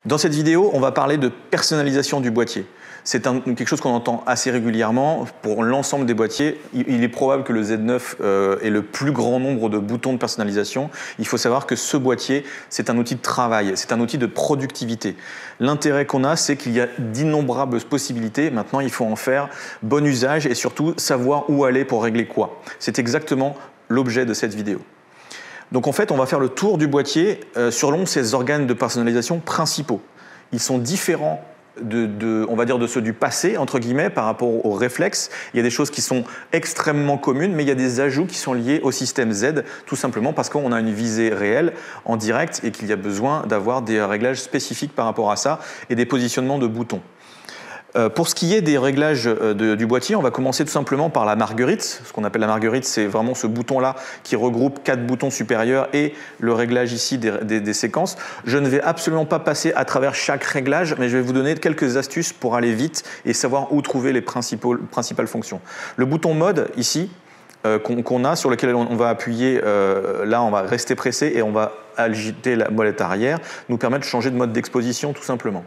Dans cette vidéo, on va parler de personnalisation du boîtier. C'est quelque chose qu'on entend assez régulièrement pour l'ensemble des boîtiers. Il est probable que le Z9 ait le plus grand nombre de boutons de personnalisation. Il faut savoir que ce boîtier, c'est un outil de travail, c'est un outil de productivité. L'intérêt qu'on a, c'est qu'il y a d'innombrables possibilités. Maintenant, il faut en faire bon usage et surtout savoir où aller pour régler quoi. C'est exactement l'objet de cette vidéo. Donc en fait, on va faire le tour du boîtier selon ses organes de personnalisation principaux. Ils sont différents on va dire de ceux du passé, entre guillemets, par rapport aux réflexes. Il y a des choses qui sont extrêmement communes, mais il y a des ajouts qui sont liés au système Z, tout simplement parce qu'on a une visée réelle, en direct, et qu'il y a besoin d'avoir des réglages spécifiques par rapport à ça et des positionnements de boutons. Pour ce qui est des réglages du boîtier, on va commencer tout simplement par la marguerite. Ce qu'on appelle la marguerite, c'est vraiment ce bouton-là qui regroupe 4 boutons supérieurs et le réglage ici des séquences. Je ne vais absolument pas passer à travers chaque réglage, mais je vais vous donner quelques astuces pour aller vite et savoir où trouver les principales fonctions. Le bouton mode ici, qu'on a, sur lequel on va appuyer, là on va rester pressé et on va agiter la molette arrière, nous permet de changer de mode d'exposition tout simplement.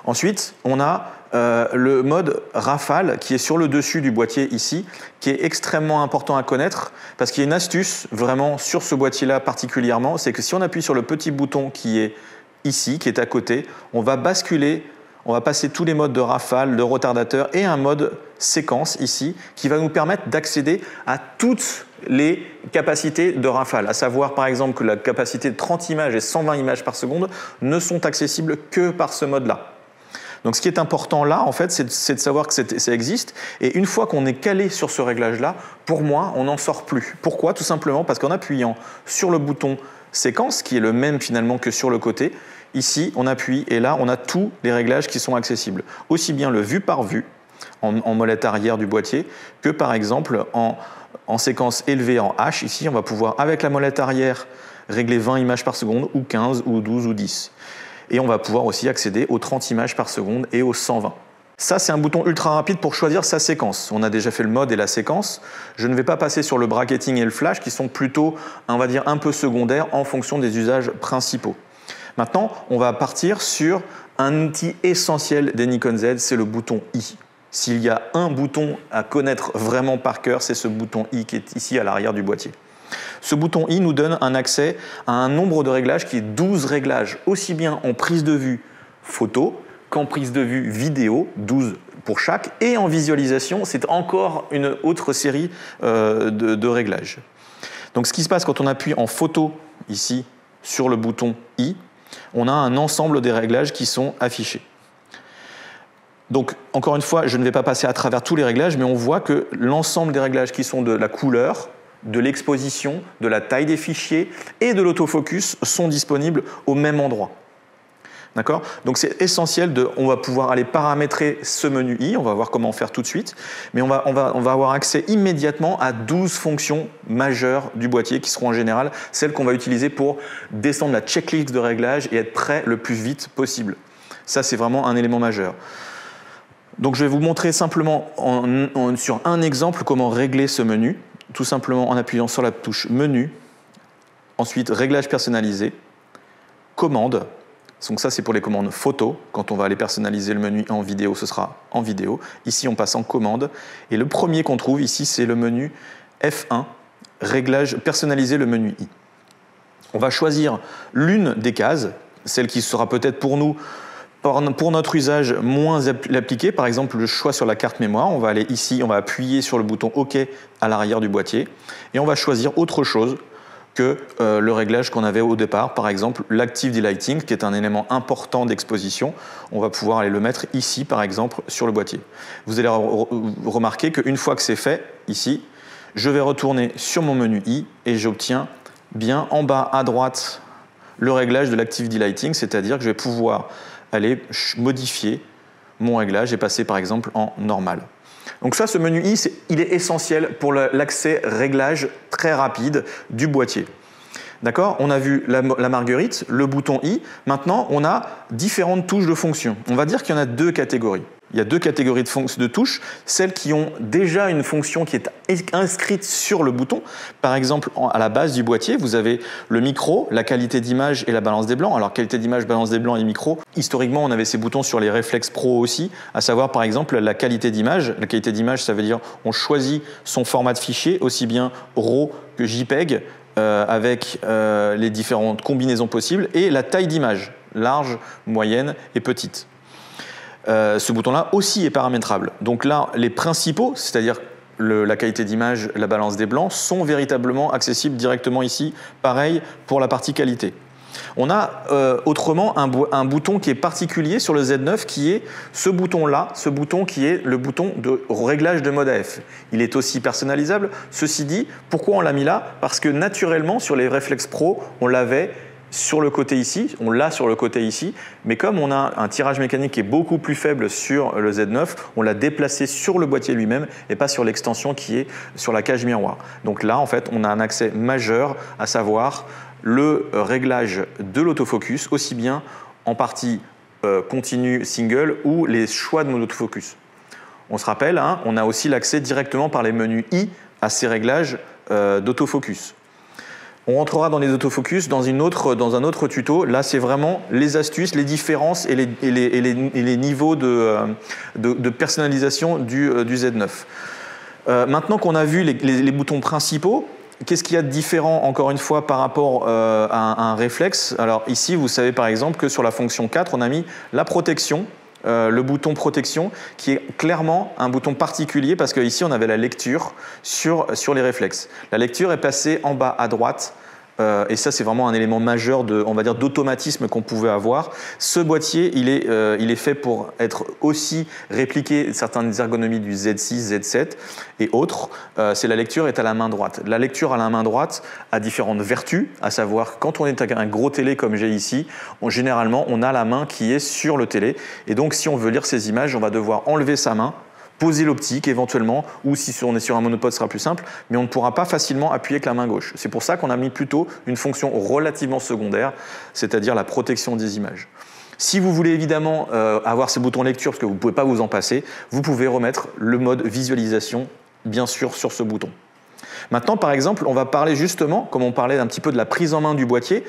Ensuite, on a le mode rafale qui est sur le dessus du boîtier ici, qui est extrêmement important à connaître parce qu'il y a une astuce vraiment sur ce boîtier-là particulièrement, c'est que si on appuie sur le petit bouton qui est ici, qui est à côté, on va basculer, on va passer tous les modes de rafale, de retardateur et un mode séquence ici qui va nous permettre d'accéder à toutes les capacités de rafale, à savoir par exemple que la capacité de 30 images et 120 images par seconde ne sont accessibles que par ce mode-là. Donc ce qui est important là, en fait, c'est de savoir que ça existe. Et une fois qu'on est calé sur ce réglage-là, pour moi, on n'en sort plus. Pourquoi? Tout simplement parce qu'en appuyant sur le bouton séquence, qui est le même finalement que sur le côté, ici, on appuie et là, on a tous les réglages qui sont accessibles. Aussi bien le vue par vue, en molette arrière du boîtier, que par exemple en séquence élevée en H. Ici, on va pouvoir, avec la molette arrière, régler 20 images par seconde, ou 15, ou 12, ou 10. Et on va pouvoir aussi accéder aux 30 images par seconde et aux 120. Ça, c'est un bouton ultra rapide pour choisir sa séquence. On a déjà fait le mode et la séquence. Je ne vais pas passer sur le bracketing et le flash qui sont plutôt, on va dire, un peu secondaires en fonction des usages principaux. Maintenant, on va partir sur un outil essentiel des Nikon Z, c'est le bouton I. S'il y a un bouton à connaître vraiment par cœur, c'est ce bouton I qui est ici à l'arrière du boîtier. Ce bouton I nous donne un accès à un nombre de réglages qui est 12 réglages, aussi bien en prise de vue photo qu'en prise de vue vidéo, 12 pour chaque, et en visualisation, c'est encore une autre série de réglages. Donc ce qui se passe quand on appuie en photo, ici, sur le bouton I, on a un ensemble des réglages qui sont affichés. Donc, encore une fois, je ne vais pas passer à travers tous les réglages, mais on voit que l'ensemble des réglages qui sont de la couleur, de l'exposition, de la taille des fichiers et de l'autofocus sont disponibles au même endroit. D'accord? Donc c'est essentiel, on va pouvoir aller paramétrer ce menu I, on va voir comment faire tout de suite, mais on va avoir accès immédiatement à 12 fonctions majeures du boîtier qui seront en général celles qu'on va utiliser pour descendre la checklist de réglage et être prêt le plus vite possible. Ça, c'est vraiment un élément majeur. Donc je vais vous montrer simplement sur un exemple comment régler ce menu. Tout simplement en appuyant sur la touche menu, ensuite réglage personnalisé, commande, donc ça c'est pour les commandes photo, quand on va aller personnaliser le menu en vidéo, ce sera en vidéo, ici on passe en commande, et le premier qu'on trouve ici c'est le menu F1, réglage personnaliser le menu I. On va choisir l'une des cases, celle qui sera peut-être pour nous, pour notre usage moins appliqué, par exemple le choix sur la carte mémoire, on va aller ici, on va appuyer sur le bouton OK à l'arrière du boîtier et on va choisir autre chose que le réglage qu'on avait au départ, par exemple l'Active Delighting qui est un élément important d'exposition, on va pouvoir aller le mettre ici par exemple sur le boîtier. Vous allez remarquer qu'une fois que c'est fait, ici, je vais retourner sur mon menu I et j'obtiens bien en bas à droite le réglage de l'Active Delighting, c'est-à-dire que je vais pouvoir aller modifier mon réglage et passer par exemple en normal. Donc ça, ce menu I, il est essentiel pour l'accès réglage très rapide du boîtier. D'accord? On a vu la marguerite, le bouton I. Maintenant, on a différentes touches de fonction. On va dire qu'il y en a deux catégories. Il y a deux catégories de touches, celles qui ont déjà une fonction qui est inscrite sur le bouton. Par exemple, à la base du boîtier, vous avez le micro, la qualité d'image et la balance des blancs. Alors, qualité d'image, balance des blancs et micro. Historiquement, on avait ces boutons sur les Reflex Pro aussi, à savoir par exemple la qualité d'image. La qualité d'image, ça veut dire on choisit son format de fichier, aussi bien RAW que JPEG, avec les différentes combinaisons possibles, et la taille d'image, large, moyenne et petite. Ce bouton-là aussi est paramétrable. Donc là, les principaux, c'est-à-dire la qualité d'image, la balance des blancs, sont véritablement accessibles directement ici. Pareil pour la partie qualité. On a autrement un bouton qui est particulier sur le Z9 qui est ce bouton-là, ce bouton qui est le bouton de réglage de mode AF. Il est aussi personnalisable. Ceci dit, pourquoi on l'a mis là? Parce que naturellement, sur les Reflex Pro, on l'avait sur le côté ici, on l'a sur le côté ici, mais comme on a un tirage mécanique qui est beaucoup plus faible sur le Z9, on l'a déplacé sur le boîtier lui-même et pas sur l'extension qui est sur la cage miroir. Donc là, en fait, on a un accès majeur, à savoir le réglage de l'autofocus, aussi bien en partie continue single ou les choix de mode autofocus. On se rappelle, hein, on a aussi l'accès directement par les menus I à ces réglages d'autofocus. On rentrera dans les autofocus dans un autre tuto. Là, c'est vraiment les astuces, les différences et les niveaux de personnalisation du Z9. Maintenant qu'on a vu les boutons principaux, qu'est-ce qu'il y a de différent, encore une fois, par rapport à un réflexe? Alors ici, vous savez par exemple que sur la fonction 4, on a mis la protection. Le bouton protection qui est clairement un bouton particulier parce qu'ici on avait la lecture sur les réflexes. La lecture est passée en bas à droite et ça c'est vraiment un élément majeur on va dire d'automatisme qu'on pouvait avoir. Ce boîtier il est fait pour être aussi répliquer certaines ergonomies du Z6, Z7 et autres. C'est la lecture est à la main droite. La lecture à la main droite a différentes vertus, à savoir quand on est avec un gros télé comme j'ai ici, généralement on a la main qui est sur le télé et donc si on veut lire ces images, on va devoir enlever sa main, poser l'optique éventuellement, ou si on est sur un monopode, ce sera plus simple, mais on ne pourra pas facilement appuyer avec la main gauche. C'est pour ça qu'on a mis plutôt une fonction relativement secondaire, c'est-à-dire la protection des images. Si vous voulez évidemment avoir ces boutons lecture, parce que vous ne pouvez pas vous en passer, vous pouvez remettre le mode visualisation, bien sûr, sur ce bouton. Maintenant, par exemple, on va parler justement, comme on parlait un petit peu de la prise en main du boîtier,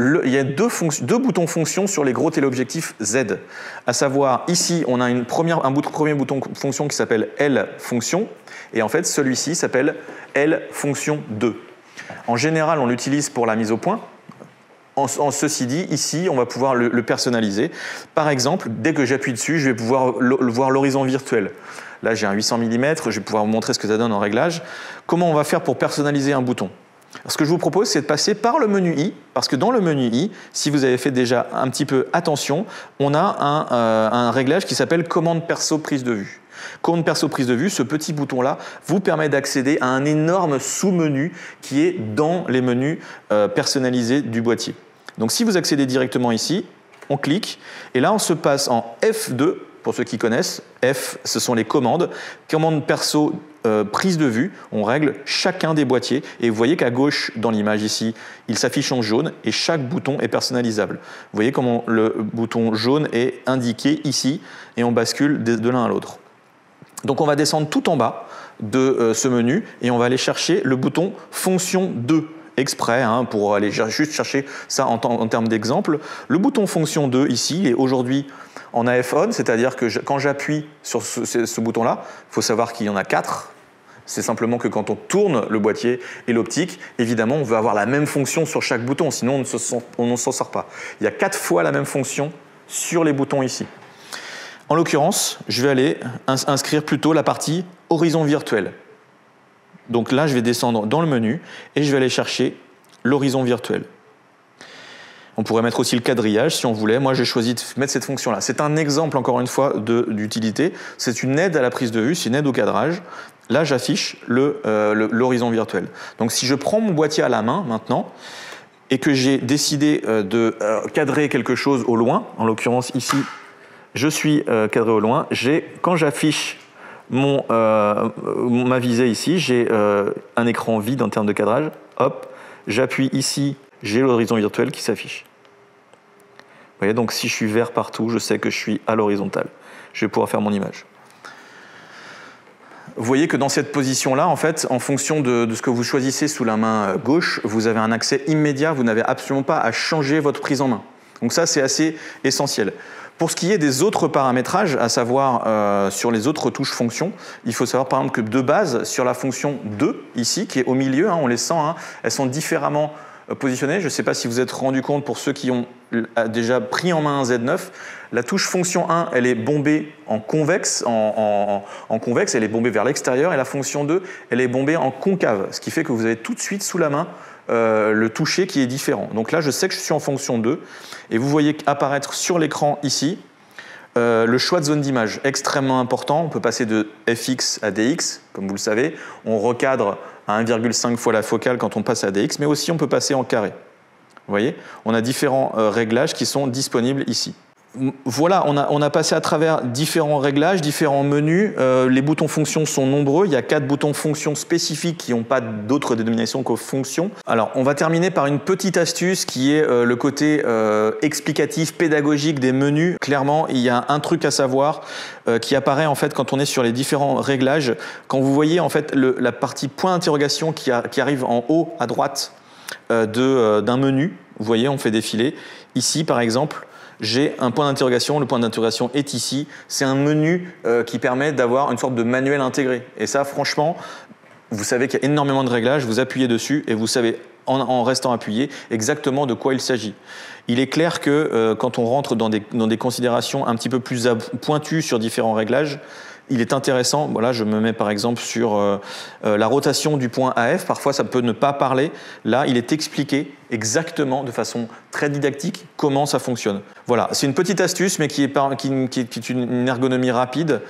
il y a deux boutons fonction sur les gros téléobjectifs Z. À savoir, ici, on a un premier bouton fonction qui s'appelle L fonction, et en fait, celui-ci s'appelle L fonction 2. En général, on l'utilise pour la mise au point. En ceci dit, ici, on va pouvoir le personnaliser. Par exemple, dès que j'appuie dessus, je vais pouvoir voir l'horizon virtuel. Là, j'ai un 800 mm, je vais pouvoir vous montrer ce que ça donne en réglage. Comment on va faire pour personnaliser un bouton ? Alors, ce que je vous propose, c'est de passer par le menu I, parce que dans le menu I, si vous avez fait déjà un petit peu attention, on a un réglage qui s'appelle commande perso prise de vue. Commande perso prise de vue, ce petit bouton-là vous permet d'accéder à un énorme sous-menu qui est dans les menus personnalisés du boîtier. Donc si vous accédez directement ici, on clique, et là on se passe en F2, pour ceux qui connaissent. F, ce sont les commandes. Commande perso prise de vue, on règle chacun des boîtiers. Et vous voyez qu'à gauche, dans l'image ici, il s'affiche en jaune et chaque bouton est personnalisable. Vous voyez comment le bouton jaune est indiqué ici et on bascule de l'un à l'autre. Donc on va descendre tout en bas de ce menu et on va aller chercher le bouton fonction 2. Exprès, pour aller juste chercher ça en termes d'exemple. Le bouton fonction 2 ici est aujourd'hui en AF on, c'est-à-dire que quand j'appuie sur ce bouton-là, il faut savoir qu'il y en a 4. C'est simplement que quand on tourne le boîtier et l'optique, évidemment, on veut avoir la même fonction sur chaque bouton, sinon on ne s'en sort pas. Il y a 4 fois la même fonction sur les boutons ici. En l'occurrence, je vais aller inscrire plutôt la partie horizon virtuel. Donc là, je vais descendre dans le menu et je vais aller chercher l'horizon virtuel. On pourrait mettre aussi le quadrillage si on voulait. Moi, j'ai choisi de mettre cette fonction-là. C'est un exemple, encore une fois, d'utilité. C'est une aide à la prise de vue, c'est une aide au cadrage. Là, j'affiche l'horizon virtuel. Donc, si je prends mon boîtier à la main maintenant et que j'ai décidé de cadrer quelque chose au loin, en l'occurrence ici, je suis cadré au loin, quand j'affiche ma visée ici, j'ai un écran vide en termes de cadrage. Hop, j'appuie ici, j'ai l'horizon virtuel qui s'affiche. voyez, donc si je suis vert partout, je sais que je suis à l'horizontale. Je vais pouvoir faire mon image. Vous voyez que dans cette position-là, en fait, en fonction de ce que vous choisissez sous la main gauche, vous avez un accès immédiat, vous n'avez absolument pas à changer votre prise en main. Donc ça, c'est assez essentiel. Pour ce qui est des autres paramétrages, à savoir sur les autres touches fonctions, il faut savoir par exemple que de base, sur la fonction 2, ici, qui est au milieu, on les sent, elles sont différemment positionnées. Je ne sais pas si vous êtes rendu compte, pour ceux qui ont déjà pris en main un Z9, la touche fonction 1, elle est bombée en convexe, convexe, elle est bombée vers l'extérieur, et la fonction 2, elle est bombée en concave, ce qui fait que vous avez tout de suite sous la main le toucher qui est différent. Donc là, je sais que je suis en fonction 2, et vous voyez apparaître sur l'écran ici le choix de zone d'image, extrêmement important. On peut passer de FX à DX, comme vous le savez. On recadre à 1,5 fois la focale quand on passe à DX, mais aussi on peut passer en carré. Vous voyez, on a différents réglages qui sont disponibles ici. Voilà, on a passé à travers différents réglages, différents menus. Les boutons fonctions sont nombreux. Il y a 4 boutons fonctions spécifiques qui n'ont pas d'autres dénominations que fonctions. Alors, on va terminer par une petite astuce qui est le côté explicatif, pédagogique des menus. Clairement, il y a un truc à savoir qui apparaît en fait quand on est sur les différents réglages. Quand vous voyez en fait la partie point d'interrogation qui arrive en haut à droite d'un menu, vous voyez, on fait défiler. Ici, par exemple, j'ai un point d'interrogation, le point d'interrogation est ici. C'est un menu qui permet d'avoir une sorte de manuel intégré. Et ça, franchement, vous savez qu'il y a énormément de réglages, vous appuyez dessus et vous savez, en restant appuyé, exactement de quoi il s'agit. Il est clair que quand on rentre dans des considérations un petit peu plus pointues sur différents réglages, il est intéressant, voilà, je me mets par exemple sur la rotation du point AF, parfois ça peut ne pas parler, là il est expliqué exactement de façon très didactique comment ça fonctionne. Voilà, c'est une petite astuce mais qui est une ergonomie rapide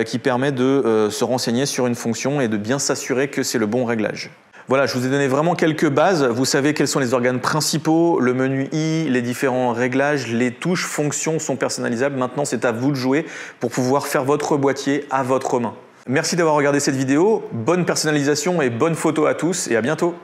qui permet de se renseigner sur une fonction et de bien s'assurer que c'est le bon réglage. Voilà, je vous ai donné vraiment quelques bases. Vous savez quels sont les organes principaux, le menu I, les différents réglages, les touches, fonctions sont personnalisables. Maintenant, c'est à vous de jouer pour pouvoir faire votre boîtier à votre main. Merci d'avoir regardé cette vidéo. Bonne personnalisation et bonne photo à tous et à bientôt.